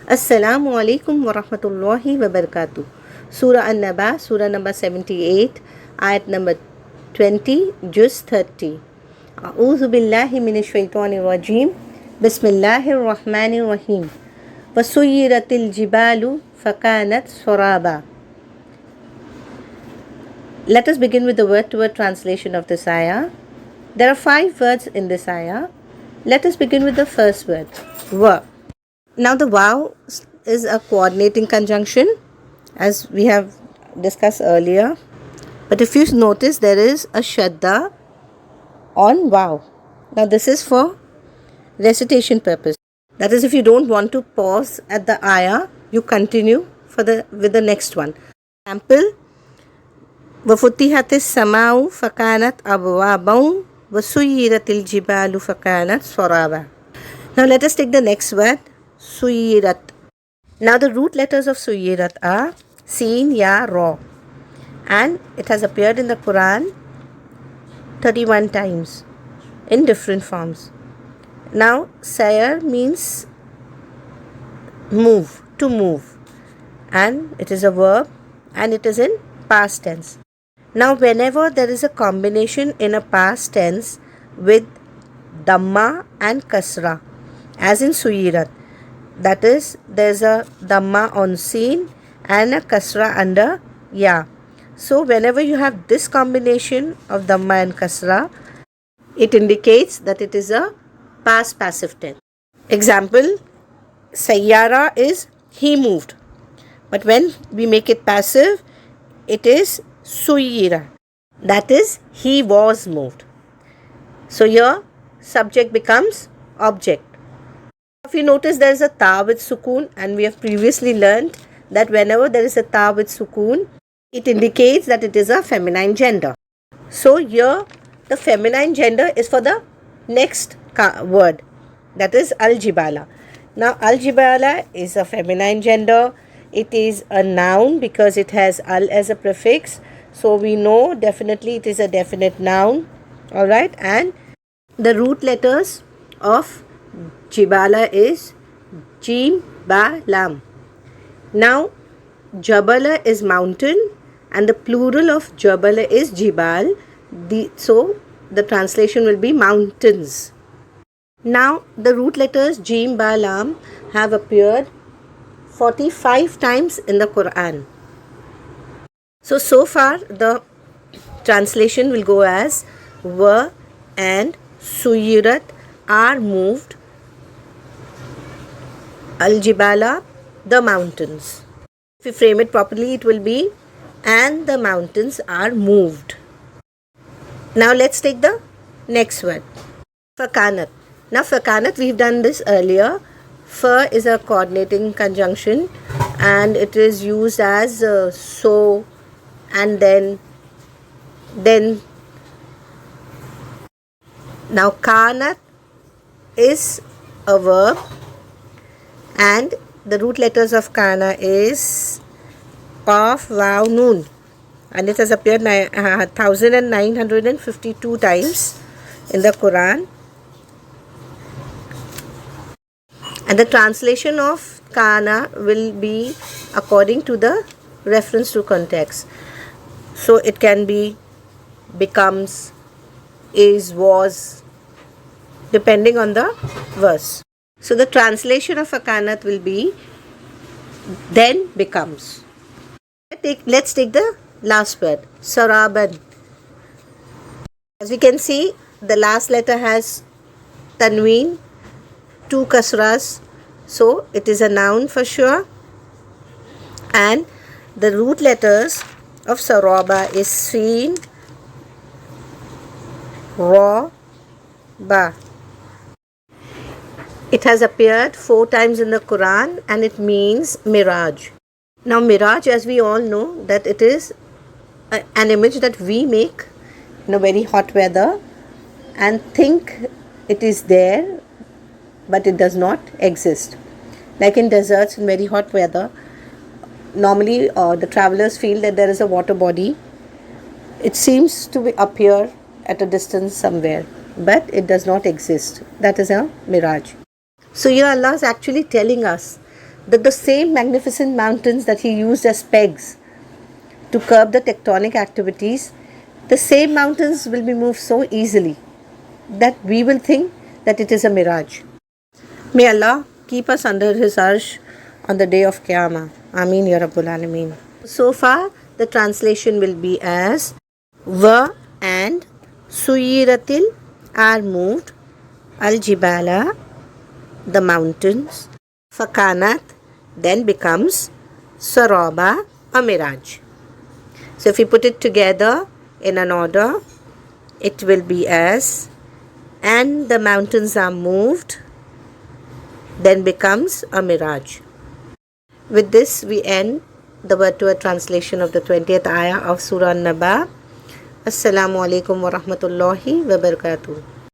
Assalamu alaikum wa rahmatullahi wa barakatuh. Surah An-Naba, Surah number 78, Ayat number 20, Juz 30. A'udhu billahi minash shaitanir rajim. Bismillahir rahmanir rahim. Wasuyiratil jibalu fakanat suraba. Let us begin with the word-to-word translation of this ayah. There are 5 words in this ayah. Let us begin with the first word, wa. Now the wow is a coordinating conjunction, as we have discussed earlier. But if you notice, there is a shadda on wow. Now this is for recitation purpose. That is, if you don't want to pause at the ayah, you continue with the next one. Example: وَفُتِحَتِ السَّمَاءُ فَكَانَتْ أَبْوَابًا وَسُيِّرَتِ الْجِبَالُ فَكَانَتْ سَرَابًا. Now let us take the next word, suyirat. Now the root letters of suyirat are Sin, Ya, Ra, and it has appeared in the Quran 31 times in different forms. Now sayar means move, to move, and it is a verb and it is in past tense. Now whenever there is a combination in a past tense with Dhamma and Kasra, as in suyirat, that is, there's a Dhamma on Sin and a Kasra under Ya. So whenever you have this combination of Dhamma and Kasra, it indicates that it is a past passive tense. Example: Sayyara is he moved, but when we make it passive, it is Suyira, that is, he was moved. So here subject becomes object. If you notice, there is a ta with sukoon, and we have previously learned that whenever there is a ta with sukoon, it indicates that it is a feminine gender. So here the feminine gender is for the next word, that is al-jibala. Now al-jibala is a feminine gender. It is a noun because it has al as a prefix. So we know definitely it is a definite noun. Alright, and the root letters of jibala is jim, ba, lam. Now jabala is mountain and the plural of jabala is jibal. So the translation will be mountains. Now the root letters jim, ba, lam have appeared 45 times in the Quran. So far the translation will go as wa and suyirat are moved, al-jibala, the mountains. If we frame it properly, it will be and the mountains are moved. Now let's take the next word, fakanat. Now fakanat, we've done this earlier. Fa is a coordinating conjunction and it is used as so and then. Now kanat is a verb and the root letters of kana is qaf, waw, noon, and it has appeared 1952 times in the Quran. And the translation of kana will be according to the reference to context. So it can be becomes, is, was, depending on the verse. So the translation of akanat will be then becomes. Let's take the last word, saraban. As we can see, the last letter has tanween, 2 kasras, so it is a noun for sure. And the root letters of saraba is sin, ra, ba. It has appeared 4 times in the Quran and it means mirage. Now mirage, as we all know, that it is an image that we make in a very hot weather and think it is there, but it does not exist. Like in deserts in very hot weather, normally the travelers feel that there is a water body. It seems to appear at a distance somewhere, but it does not exist. That is a mirage. So here Allah is actually telling us that the same magnificent mountains that he used as pegs to curb the tectonic activities, the same mountains will be moved so easily that we will think that it is a mirage. May Allah keep us under His arsh on the day of Qiyamah. Ameen Ya Rabbul Alameen. So far, the translation will be as wa and suyiratil are moved, al jibala, the mountains, fakanat, then becomes saraba, a mirage. So if we put it together in an order, it will be as and the mountains are moved, then becomes a mirage. With this, we end the word to word translation of the 20th ayah of Surah An-Naba. Assalamu alaikum wa rahmatullahi wa barakatuh.